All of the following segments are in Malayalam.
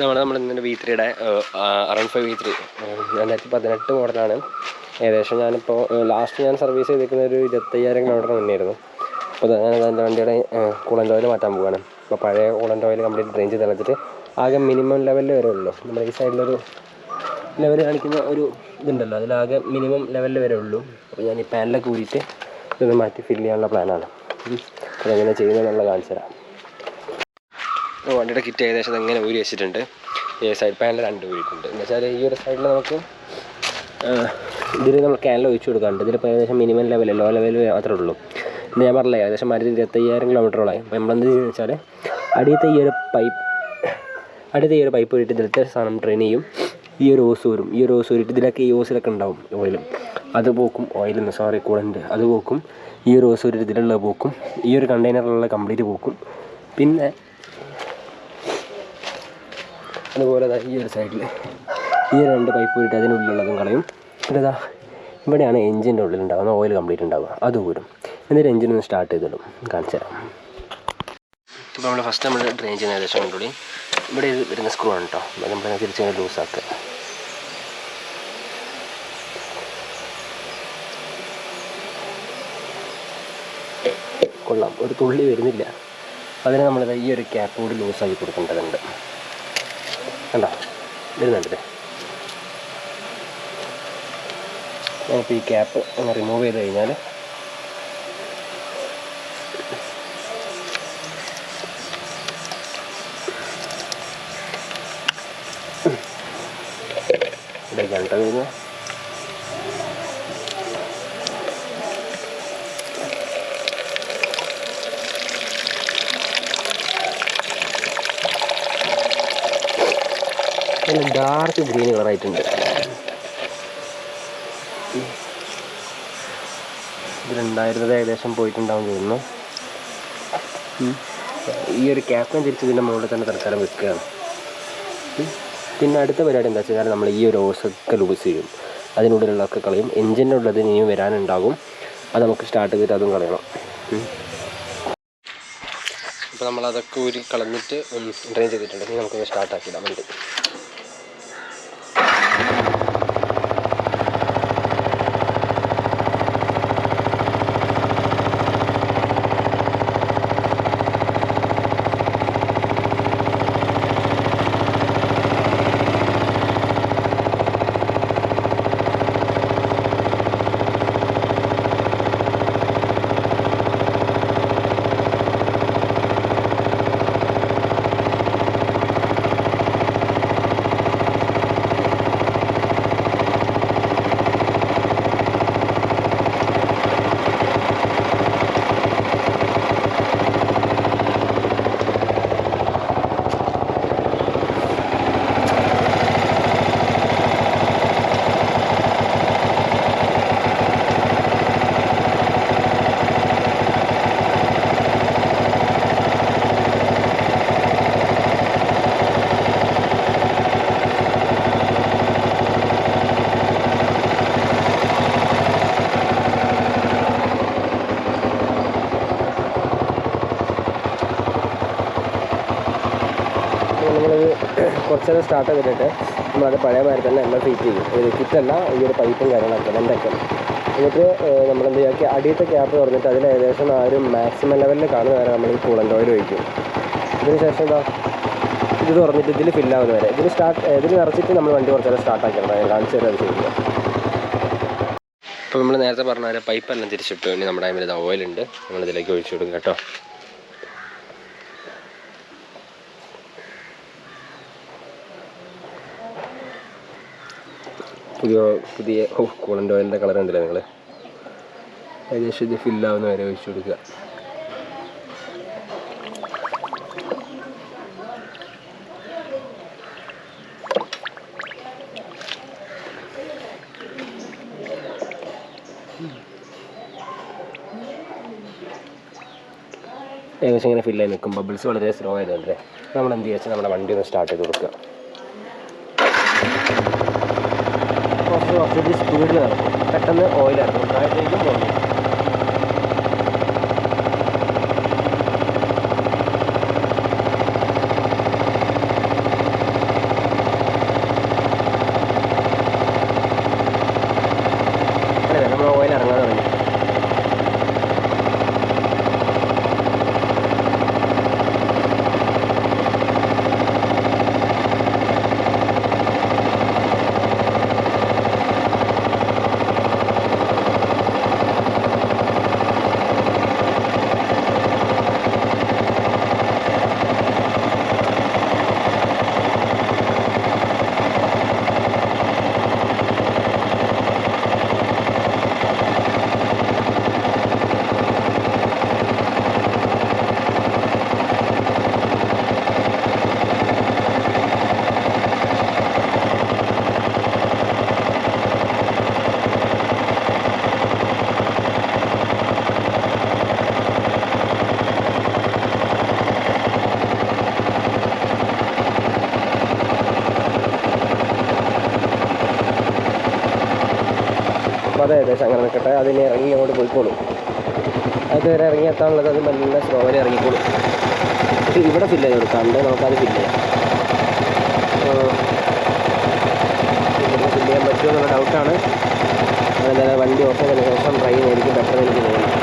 നമ്മൾ ഇന്നലെ V3യുടെ R15 V3 2018 മോഡലാണ്. ഏകദേശം ഞാനിപ്പോൾ ലാസ്റ്റ് ഞാൻ സർവീസ് ചെയ്തിരിക്കുന്ന ഒരു 25,000 കിലോമീറ്റർ മുന്നേയായിരുന്നു. അപ്പോൾ ഞാനത് എൻ്റെ വണ്ടിയുടെ കൂളൻ്റ് ഓയിൽ മാറ്റാൻ പോവുകയാണ്. അപ്പോൾ പഴയ കൂളൻ്റ് ഓയിൽ കംപ്ലീറ്റ് ഡ്രെയിൻ ചെയ്ത് കളഞ്ഞിട്ട് ആകെ മിനിമം ലെവലിൽ വരെ ഉള്ളൂ. നമ്മുടെ ഈ സൈഡിലൊരു ലെവൽ കാണിക്കുന്ന ഒരു ഇതുണ്ടല്ലോ, അതിലാകെ മിനിമം ലെവലിൽ വരെ ഉള്ളൂ. അപ്പോൾ ഞാൻ ഈ പാനലൊക്കെ ഊരിയിട്ട് ഇതൊന്ന് മാറ്റി ഫില്ല് ചെയ്യാനുള്ള പ്ലാനാണ്. അതെങ്ങനെ ചെയ്യുന്നതെന്നുള്ള കാണിച്ചു തരാം. വണ്ടിയുടെ കിറ്റ് ഏകദേശം എങ്ങനെ ഊരി വെച്ചിട്ടുണ്ട്. ഈ സൈഡ് പാനൽ 2 ഊരിയിട്ടുണ്ട്. എന്ന് വെച്ചാൽ ഈ ഒരു സൈഡിൽ നമുക്ക് ഇതിൽ നമ്മൾ ക്യാനിൽ ഒഴിച്ചു കൊടുക്കാറുണ്ട്. ഇതിലിപ്പോൾ ഏകദേശം മിനിമം ലെവൽ, ലോ ലെവൽ മാത്രമേ ഉള്ളൂ. പിന്നെ ഞാൻ പറഞ്ഞില്ലേ ഏകദേശം 25,000 കിലോമീറ്ററോളായി. അപ്പോൾ നമ്മളെന്ത് ചെയ്യുന്നത് വെച്ചാൽ അടിയത്തെ ഈ ഒരു പൈപ്പ് ഊരിയിട്ട് ഇതിലത്തെ സാധനം ഡ്രെയിൻ ചെയ്യും. ഈ ഒരു ഓസ് ഊരിയിട്ട് ഇതിലൊക്കെ ഈ ഓസിലൊക്കെ ഉണ്ടാവും ഓയിലും, അത് പോക്കും. കൂളൻ്റ് അത് പോക്കും. ഈ ഒരു ഓസ് ഊരിയിട്ട് ഇതിലുള്ള പോക്കും. ഈ ഒരു കണ്ടെയ്നറിലുള്ള കംപ്ലീറ്റ് പോക്കും. പിന്നെ അതുപോലെ ഈ ഒരു സൈഡിൽ ഈ 2 പൈപ്പ് ഊരിയിട്ട് അതിനുള്ളിലുള്ളതും കളയും. പിന്നെ ഇവിടെയാണ് എഞ്ചിൻ്റെ ഉള്ളിലുണ്ടാകുന്ന ഓയിൽ കംപ്ലീറ്റ് ഉണ്ടാവുക, അത് ഊരും. എന്നിട്ട് എഞ്ചിനൊന്ന് സ്റ്റാർട്ട് ചെയ്തിടും. കാണിച്ചു തരാം. ഇപ്പോൾ നമ്മൾ ഡ്രെയിൻ ചെയ്യുന്ന ഏകദേശം കൊണ്ടുകൂടി ഇവിടെ വരുന്ന സ്ക്രൂ ആണ് കേട്ടോ. അത് നമ്മൾ തിരിച്ചിങ്ങനെ ലൂസാക്കുക. കൊള്ളാം, ഒരു തുള്ളി വരുന്നില്ല. അതിന് നമ്മളിത് ഈ ഒരു ക്യാപ്പ് കൂടി ലൂസാക്കി കൊടുക്കേണ്ടതുണ്ട്. കണ്ടോ, വരുന്നുണ്ടല്ലേ. ഞാനിപ്പോൾ ഈ ക്യാപ്പ് ഒന്ന് റിമൂവ് ചെയ്ത് കഴിഞ്ഞാൽ ഇവിടേക്കാണ് കേട്ടോ വരുന്നത്. Dark green കളറായിട്ടുണ്ട്. ഇതിലുണ്ടായിരുന്നത് ഏകദേശം പോയിട്ടുണ്ടാവും തോന്നുന്നു. ഈ ഒരു ക്യാപ്റ്റൻ തിരിച്ച് ഇതിൻ്റെ മുകളിൽ തന്നെ തൽക്കാലം വെക്കുകയാണ്. പിന്നെ അടുത്ത പരിപാടി എന്താ വെച്ചാൽ നമ്മൾ ഈ ഒരു ഓസൊക്കെ ലൂസ് ചെയ്യും. അതിനുള്ളിലുള്ളതൊക്കെ കളയും. എഞ്ചിൻ്റെ ഉള്ളത് ഇനിയും വരാനുണ്ടാകും. അത് നമുക്ക് സ്റ്റാർട്ട് ചെയ്തിട്ട് അതും കളയണം. അപ്പോൾ നമ്മളതൊക്കെ ഊരി കളഞ്ഞിട്ട് ഡ്രെയിൻ ചെയ്തിട്ടുണ്ടെങ്കിൽ നമുക്കൊന്ന് സ്റ്റാർട്ടാക്കിയിടാൻ വേണ്ടി. കുറച്ചത് സ്റ്റാർട്ട് ചെയ്തിട്ട് നമ്മളത് പഴയ മാതിരി തന്നെ എല്ലാം ഫിറ്റ് ചെയ്യും. ഇത് കിറ്റല്ല, ഈ ഒരു പൈപ്പും കാര്യങ്ങളൊക്കെ വെൻ്റൊക്കെ. എന്നിട്ട് നമ്മളെന്ത് ചെയ്യാക്കി അടിയത്തെ ക്യാപ്പ് തുറന്നിട്ട് അതിൽ ഏകദേശം ആ ഒരു മാക്സിമം ലെവലിൽ കാണുന്ന വരെ നമ്മൾ ഈ കൂളൻ്റ് ഓയിൽ ഒഴിക്കും. ഇതിന് ശേഷം ഇത് തുറന്നിട്ട് ഇതിൽ ഫില്ലാവുന്ന വരെ ഇതിൽ നിറച്ചിട്ട് നമ്മൾ വണ്ടി കുറച്ചേരം സ്റ്റാർട്ടാക്കണം. കാണിച്ചു തരാം അത് ചെയ്യുക. ഇപ്പോൾ നമ്മൾ നേരത്തെ പറഞ്ഞ പോലെ പൈപ്പെല്ലാം തിരിച്ചിട്ടു. ഇനി നമ്മുടെ അതിൽ ഓയിലുണ്ട്, നമ്മളിതിലേക്ക് ഒഴിച്ചു കൊടുക്കുക കേട്ടോ. പുതിയ കൂളൻ്റ് ഓയിലിൻ്റെ കളർ ഉണ്ടല്ലേ നിങ്ങൾ. ഏകദേശം ഇത് ഫില്ലാവുന്ന വരെ ഒഴിച്ചു കൊടുക്കുക. ഏകദേശം ഇങ്ങനെ ഫില്ലായി നിൽക്കും. ബബിൾസ് വളരെ സ്ലോ ആയതുകൊണ്ടല്ലേ നമ്മൾ എന്ത് ചെയ്യുക വെച്ചാൽ നമ്മുടെ വണ്ടി ഒന്ന് സ്റ്റാർട്ട് ചെയ്ത് കൊടുക്കുക. കുറച്ച് സ്പീഡിൽ നടക്കും. പെട്ടെന്ന് ഓയിൽ ഇറങ്ങും. താഴത്തേക്കും പോകും. അപ്പോൾ അത് ഏകദേശം അങ്ങനെ നിൽക്കട്ടെ. അതിന് ഇറങ്ങി അങ്ങോട്ട് പോയിക്കോളും. അതുവരെ ഇറങ്ങിയെത്താനുള്ളത് അത് നല്ല സ്ലോയിൽ ഇറങ്ങിക്കോളും. പക്ഷേ ഇവിടെ ഫില്ല് ചെയ്ത് കൊടുക്കാറുണ്ട്, നമുക്കത് ഫില്ല് ചെയ്യാം. ഇവിടെ ഫില്ല് ചെയ്യാൻ പറ്റുമോ എന്നുള്ള ഡൗട്ടാണ്. അതെന്തായാലും വണ്ടി ഓഫ് ചെയ്തതിന് ശേഷം ട്രൈ ചെയ്യുന്നതായിരിക്കും ബെറ്റർ എന്ന് എനിക്ക് തോന്നുന്നു.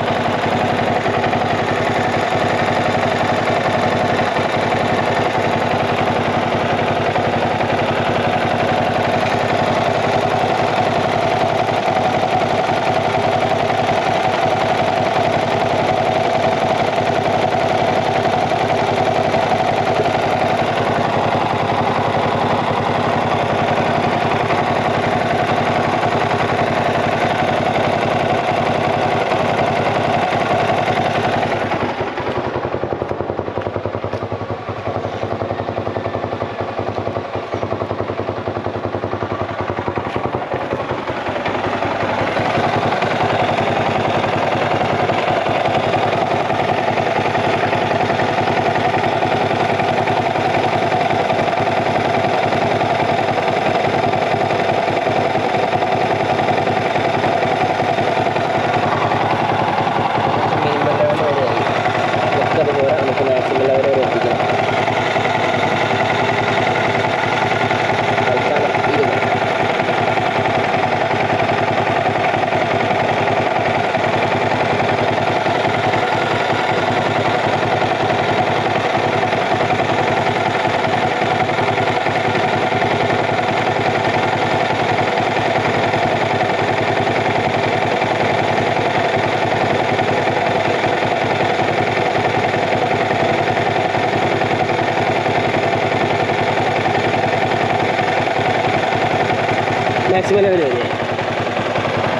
മാക്സിമം ലെവൽ വരിക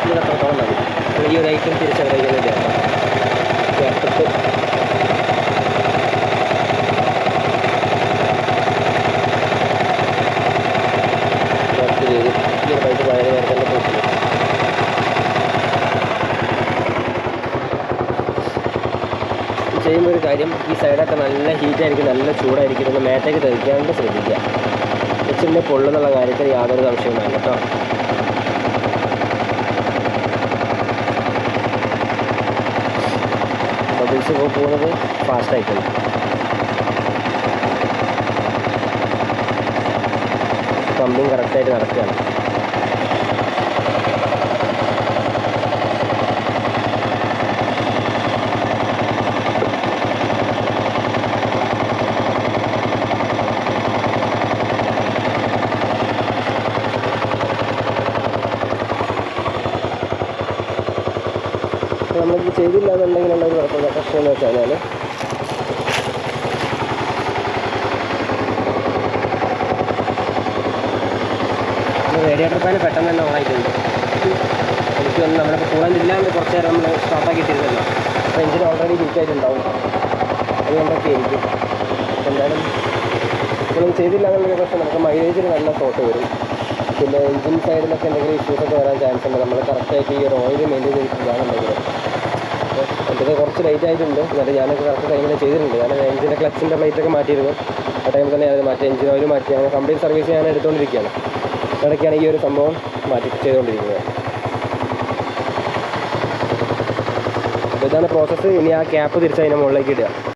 ഇത് അത്രത്തോളം മതി. ഈ ഒരു ഐറ്റം തിരിച്ചറിയുന്നില്ല. ചേർത്തിട്ട് ചെയ്ത് ഈ ഒരു പൈപ്പ് വളരെ നേരത്തെ തന്നെ പോയി ചെയ്യുമ്പോൾ ഒരു കാര്യം, ഈ സൈഡൊക്കെ നല്ല ഹീറ്റായിരിക്കും, നല്ല ചൂടായിരിക്കും. ഇതൊന്ന് മേത്തേക്ക് തെറിക്കാണ്ട് ശ്രദ്ധിക്കുക. വെച്ചിൻ്റെ പൊള്ളുന്നുള്ള കാര്യത്തിൽ യാതൊരു സംശയവും വേണ്ട കേട്ടോ. ബബിൾസ് പോകുന്നത് ഫാസ്റ്റായിട്ടുണ്ട്. പമ്പിങ് കറക്റ്റായിട്ട് നടക്കുകയാണ്. നമ്മളിത് ചെയ്തില്ല എന്നുണ്ടെങ്കിലുള്ള ഒരു കുഴപ്പമില്ല. പ്രശ്നം എന്ന് വെച്ച് കഴിഞ്ഞാൽ റേഡിയേറ്റർ ഫാൻ പെട്ടെന്ന് തന്നെ ഓണായിട്ടുണ്ട്. എനിക്ക് ഒന്ന് നമ്മളിപ്പോൾ കൂളൻ്റ് ഇല്ലാണ്ട് കുറച്ച് നേരം നമ്മൾ സ്റ്റാർട്ടാക്കിയിട്ടിരുന്നല്ലോ. അപ്പോൾ എഞ്ചിൻ ഓൾറെഡി ഹീറ്റായിട്ടുണ്ടാവും. അതുകൊണ്ടൊക്കെ ആയിരിക്കും. എന്തായാലും ഇതൊന്നും ചെയ്തില്ല എന്നുള്ള പ്രശ്നം നമുക്ക് മൈലേജിന് നല്ല ഷോട്ട് വരും. പിന്നെ എഞ്ചിൻ സൈഡിലൊക്കെ എന്തെങ്കിലും ഇഷ്യൂസൊക്കെ വരാൻ ചാൻസ് ഉണ്ട്. നമ്മൾ കറക്റ്റായിട്ട് ഈ ഒരു ഓയിൽ മെയിൻറ്റെയിൻ ചെയ്തിട്ടില്ലാന്നുണ്ടെങ്കിൽ. എൻ്റെ കുറച്ച് ലേറ്റ് ആയിട്ടുണ്ട്. എന്നിട്ട് ഞാനൊക്കെ കറക്റ്റ് ടൈമിൽ ചെയ്തിട്ടുണ്ട്. ഞാൻ എഞ്ചിൻ്റെ ക്ലച്ചിൻ്റെ പ്ലേറ്റൊക്കെ മാറ്റിയിരുന്നു. ആ ടൈമിൽ തന്നെ ഞാനത് മാറ്റി, എഞ്ചിൻ ഓയിൽ മാറ്റി, അങ്ങനെ കംപ്ലീറ്റ് സർവീസ് ഞാൻ എടുത്തുകൊണ്ടിരിക്കുകയാണ്. ഇടയ്ക്കാണ് ഈ ഒരു സംഭവം മാറ്റി ചെയ്തുകൊണ്ടിരിക്കുന്നത്. അപ്പോൾ ഇതാണ് പ്രോസസ്സ്. ഇനി ആ ക്യാപ്പ് തിരിച്ച് അതിൻ്റെ മുകളിലേക്ക് ഇടുക.